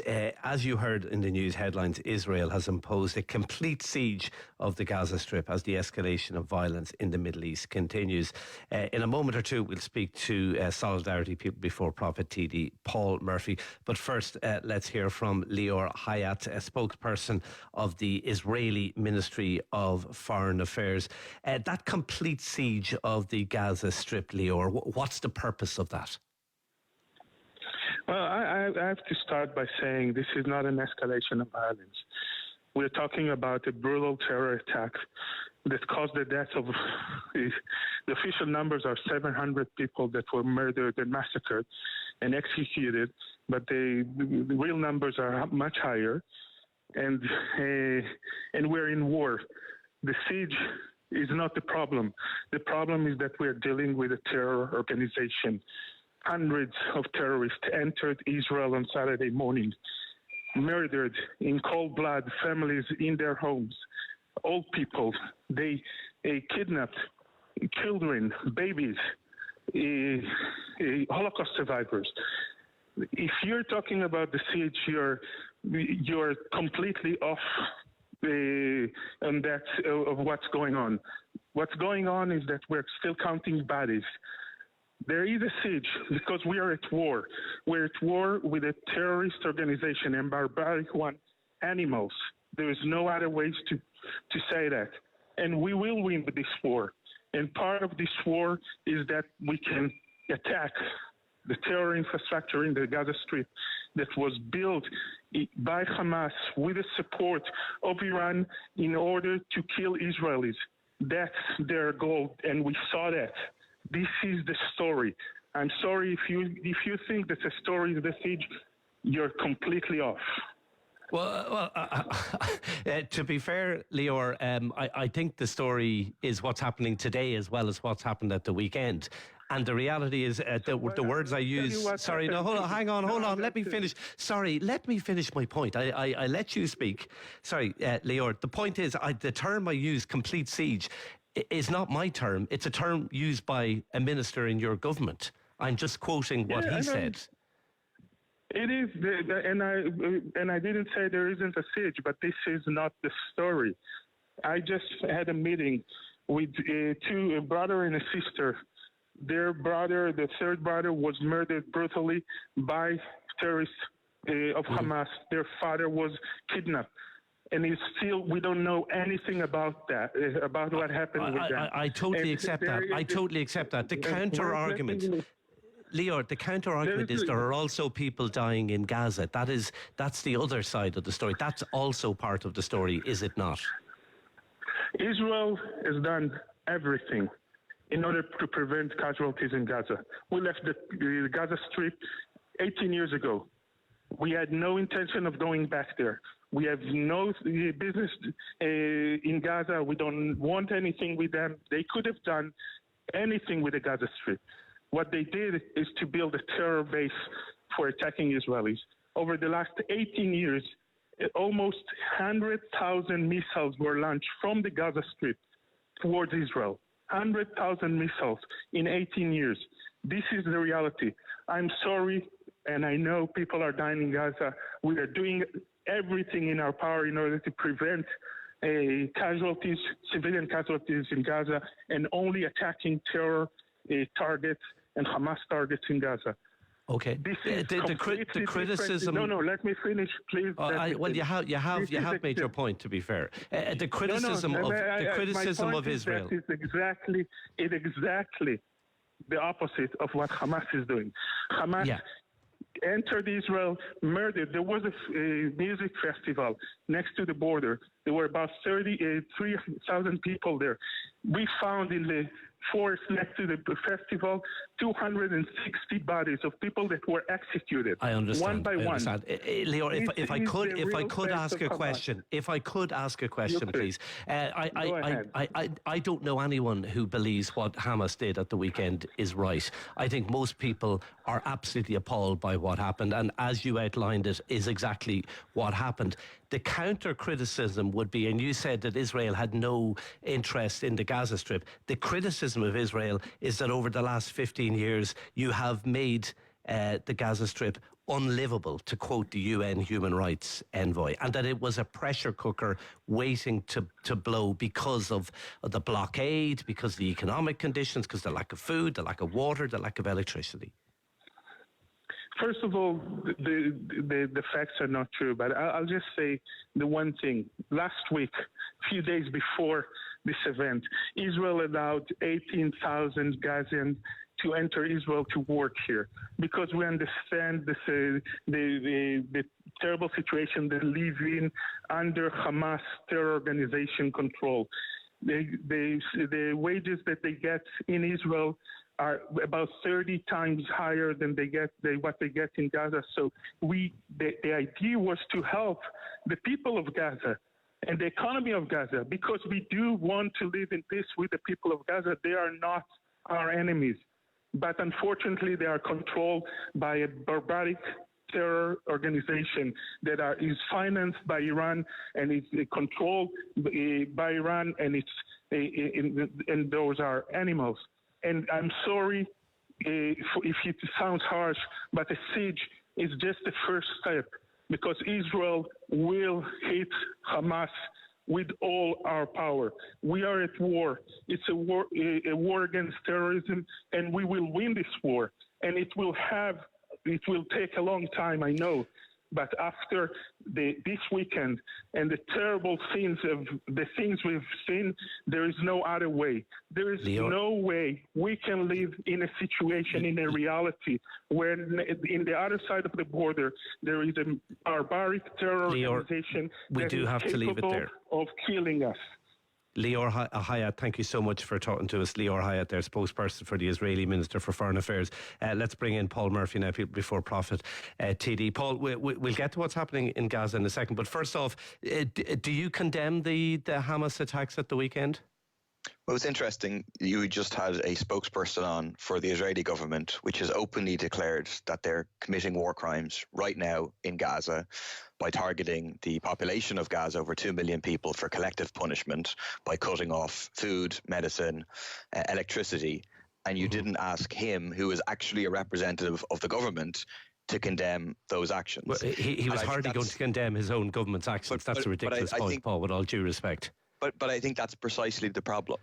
As you heard in the news headlines, Israel has imposed a complete siege of the Gaza Strip as the escalation of violence in the Middle East continues. In a moment or two, we'll speak to Solidarity People Before Profit TD Paul Murphy. But first, let's hear from Lior Hayat, a spokesperson of the Israeli Ministry of Foreign Affairs. That complete siege of the Gaza Strip, Lior, what's the purpose of that? Well, I have to start by saying this is not an escalation of violence. We're talking about a brutal terror attack that caused the death of, the official numbers are 700 people that were murdered and massacred and executed, but the real numbers are much higher. And we're in war. The siege is not the problem. The problem is that we're dealing with a terror organization. Hundreds of terrorists entered Israel on Saturday morning, murdered in cold blood families in their homes, old people. They kidnapped children, babies, Holocaust survivors. If you're talking about the siege, you're completely off on that of what's going on. What's going on is that we're still counting bodies. There is a siege because we are at war. We're at war with a terrorist organization and barbaric one, animals. There is no other ways to say that. And we will win this war. And part of this war is that we can attack the terror infrastructure in the Gaza Strip that was built by Hamas with the support of Iran in order to kill Israelis. That's their goal, and we saw that. This is the story. I'm sorry if you think that the story is the siege, you're completely off. Well, to be fair, Lior, I think the story is what's happening today as well as what's happened at the weekend. And the reality is, the words I use... Sorry, no, hold on, hang on, hold on, let me finish. Sorry, let me finish my point. I let you speak. Sorry, Lior, the point is, the term I use, complete siege, is not my term. It's a term used by a minister in your government. I'm just quoting what he said. It is, and I didn't say there isn't a siege, but this is not the story. I just had a meeting with a brother and a sister. Their brother, the third brother, was murdered brutally by terrorists of Hamas. Their father was kidnapped. And we don't know anything about that, about what happened with them. I totally accept that. I totally accept that. The counter-argument, Lior, the counter-argument is there are also people dying in Gaza. That's the other side of the story. That's also part of the story, is it not? Israel has done everything in order to prevent casualties in Gaza. We left the Gaza Strip 18 years ago. We had no intention of going back there. We have no business in Gaza. We don't want anything with them. They could have done anything with the Gaza Strip. What they did is to build a terror base for attacking Israelis. Over the last 18 years, almost 100,000 missiles were launched from the Gaza Strip towards Israel. 100,000 missiles in 18 years. This is the reality. I'm sorry, and I know people are dying in Gaza. We are doing everything in our power in order to prevent casualties, civilian casualties in Gaza, and only attacking terror targets and Hamas targets in Gaza. Okay. This is the criticism. No, let me finish, please. Well, you have made your point. To be fair, the criticism of Israel. It's exactly the opposite of what Hamas is doing. Hamas entered Israel, murdered. There was a music festival next to the border. There were about 3,000 people there. We found in the forest next to the festival 260 bodies of people that were executed. I understand. One by one. Lior, if I could ask a question, please. I don't know anyone who believes what Hamas did at the weekend is right. I think most people are absolutely appalled by what happened, and as you outlined it, is exactly what happened. The counter criticism would be, and you said that Israel had no interest in the Gaza Strip. The criticism of Israel is that over the last 15 years, you have made the Gaza Strip unlivable, to quote the UN human rights envoy, and that it was a pressure cooker waiting to blow because of the blockade, because of the economic conditions, because of the lack of food, the lack of water, the lack of electricity? First of all, the facts are not true, but I'll just say the one thing. Last week, a few days before this event, Israel allowed 18,000 Gazans to enter Israel to work here, because we understand the terrible situation they live in under Hamas terror organization control. The wages that they get in Israel are about 30 times higher than what they get in Gaza. So the idea was to help the people of Gaza and the economy of Gaza, because we do want to live in peace with the people of Gaza. They are not our enemies, but unfortunately they are controlled by a barbaric terror organization that is financed by Iran and is controlled by Iran, and and those are animals. And I'm sorry if it sounds harsh, but a siege is just the first step, because Israel will hit Hamas with all our power. We are at war. It's a war against terrorism, and we will win this war. And it will take a long time, I know. But after this weekend and the terrible things we've seen, there is no other way. There is no way we can live in a situation, in a reality, where in the other side of the border there is a barbaric terror organization that is capable of killing us. Lior Hayat, thank you so much for talking to us. Lior Hayat, their spokesperson for the Israeli Minister for Foreign Affairs. Let's bring in Paul Murphy now, People Before Profit, TD. Paul, we'll get to what's happening in Gaza in a second, but first off, do you condemn the Hamas attacks at the weekend? Well, it's interesting. You just had a spokesperson on for the Israeli government, which has openly declared that they're committing war crimes right now in Gaza by targeting the population of Gaza, over 2 million people, for collective punishment by cutting off food, medicine, electricity. And you didn't ask him, who is actually a representative of the government, to condemn those actions. Well, he was hardly going to condemn his own government's actions. That's a ridiculous point, Paul, with all due respect. But I think that's precisely the problem,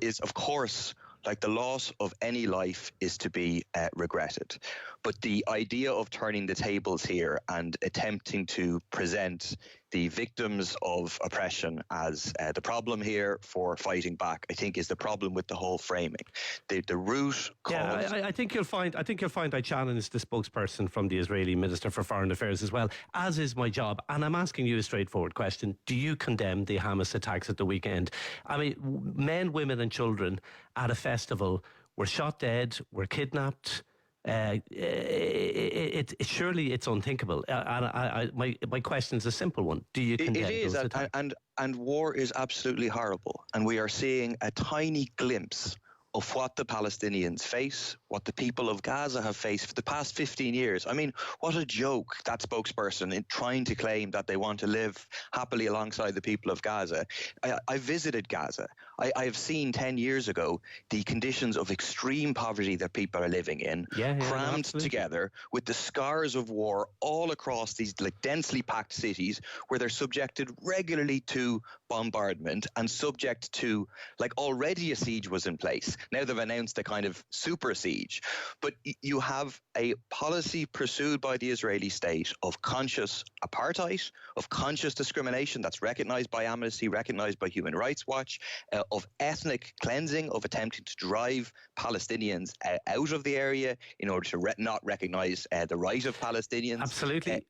is, of course, like, the loss of any life is to be regretted. But the idea of turning the tables here and attempting to present the victims of oppression as the problem here for fighting back, I think, is the problem with the whole framing. The root cause. Yeah, I think you'll find I challenge the spokesperson from the Israeli Minister for Foreign Affairs as well, as is my job. And I'm asking you a straightforward question: do you condemn the Hamas attacks at the weekend? I mean, men, women, and children at a festival were shot dead, were kidnapped. Surely it's unthinkable. My question is a simple one: do you condemn those attacks? And war is absolutely horrible, and we are seeing a tiny glimpse of what the Palestinians face, what the people of Gaza have faced for the past 15 years. I mean, what a joke, that spokesperson, in trying to claim that they want to live happily alongside the people of Gaza. I visited Gaza. I have seen 10 years ago the conditions of extreme poverty that people are living in, crammed together with the scars of war all across these densely packed cities, where they're subjected regularly to bombardment and subject to, already a siege was in place. Now they've announced a kind of super siege. But you have a policy pursued by the Israeli state of conscious apartheid, of conscious discrimination that's recognized by Amnesty, recognized by Human Rights Watch, of ethnic cleansing, of attempting to drive Palestinians out of the area in order to not recognize the right of Palestinians.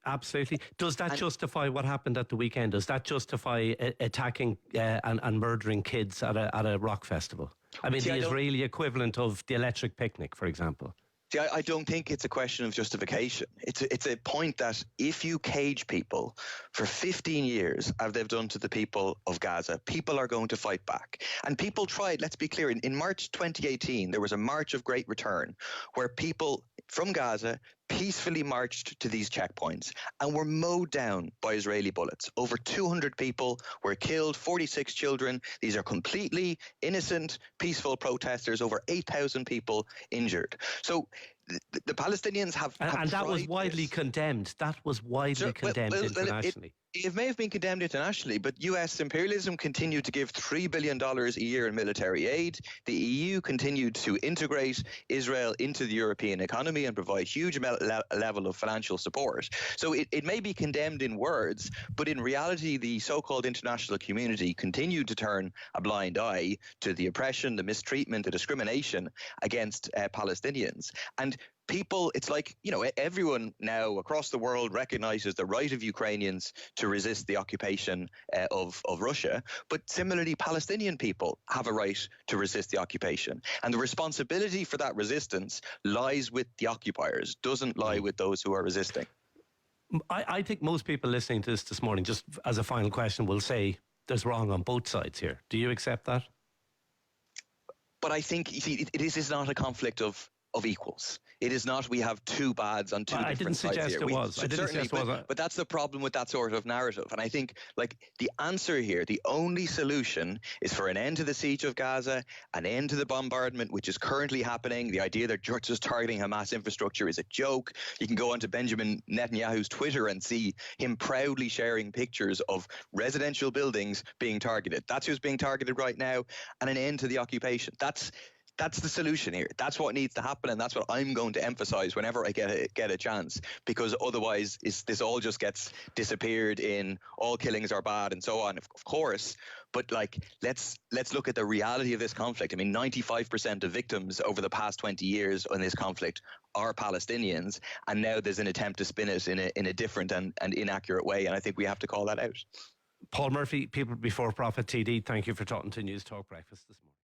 Absolutely. Does that justify what happened at the weekend? Does that justify attacking and murdering kids at a rock festival? I mean, the Israeli equivalent of the electric picnic, for example. See, I don't think it's a question of justification. It's a point that if you cage people for 15 years, as they've done to the people of Gaza, people are going to fight back. And people tried, let's be clear, in March 2018, there was a March of Great Return where people from Gaza peacefully marched to these checkpoints and were mowed down by Israeli bullets. Over 200 people were killed, 46 children. These are completely innocent, peaceful protesters, over 8,000 people injured. So the Palestinians have and that was tried widely this. condemned. That was widely condemned internationally. It may have been condemned internationally, but US imperialism continued to give $3 billion a year in military aid. The EU continued to integrate Israel into the European economy and provide huge level of financial support. So it may be condemned in words, but in reality, the so-called international community continued to turn a blind eye to the oppression, the mistreatment, the discrimination against Palestinians. And people, it's like, everyone now across the world recognizes the right of Ukrainians to resist the occupation of Russia. But similarly, Palestinian people have a right to resist the occupation. And the responsibility for that resistance lies with the occupiers, doesn't lie with those who are resisting. I think most people listening to this morning, just as a final question, will say there's wrong on both sides here. Do you accept that? But I think, you see, this is not a conflict of equals. It is not, we have two bads on two different sides here. I didn't suggest it was. But that's the problem with that sort of narrative. And I think, the answer here, the only solution is for an end to the siege of Gaza, an end to the bombardment, which is currently happening. The idea that just targeting Hamas infrastructure is a joke. You can go onto Benjamin Netanyahu's Twitter and see him proudly sharing pictures of residential buildings being targeted. That's who's being targeted right now. And an end to the occupation. That's the solution here. That's what needs to happen, and that's what I'm going to emphasize whenever I get a chance, because otherwise this all just gets disappeared in all killings are bad and so on, of course. But let's look at the reality of this conflict. I mean, 95% of victims over the past 20 years in this conflict are Palestinians, and now there's an attempt to spin it in a different and inaccurate way, and I think we have to call that out. Paul Murphy, People Before Profit TD, thank you for talking to News Talk Breakfast this morning.